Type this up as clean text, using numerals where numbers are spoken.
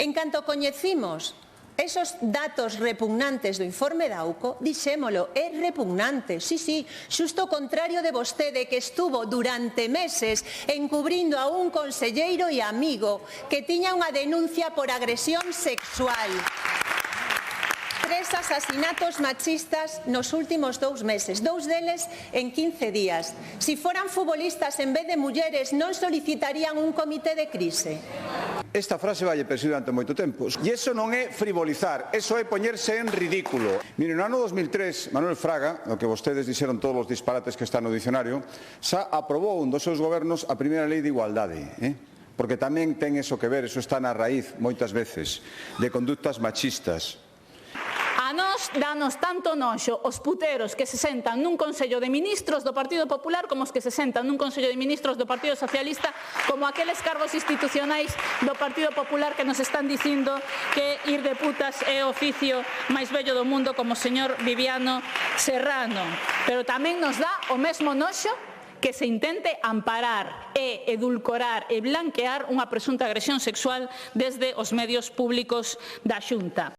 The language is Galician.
En canto coñecimos esos datos repugnantes do informe da AUCO, dixémolo, é repugnante, sí, xusto o contrario de vostede que estuvo durante meses encubrindo a un conselleiro e amigo que tiña unha denuncia por agresión sexual. 3 asasinatos machistas nos últimos 2 meses, 2 deles en 15 días. Si foran futbolistas en vez de mulleres, non solicitarían un comité de crise? Esta frase vai persistir durante moito tempo. E iso non é frivolizar, iso é poñerse en ridículo. Mire, no ano 2003, Manuel Fraga, no que vostedes dixeron todos os disparates que están no dicionario, xa aprobou un dos seus gobernos a primeira lei de igualdade, porque tamén ten eso que ver, eso está na raíz, moitas veces, de conductas machistas. A nós danos tanto noxo os puteros que se sentan nun Consello de Ministros do Partido Popular como os que se sentan nun Consello de Ministros do Partido Socialista, como aqueles cargos institucionais do Partido Popular que nos están dicindo que ir de putas é o oficio máis bello do mundo, como o señor Viviano Serrano. Pero tamén nos dá o mesmo noxo que se intente amparar e edulcorar e blanquear unha presunta agresión sexual desde os medios públicos da Xunta.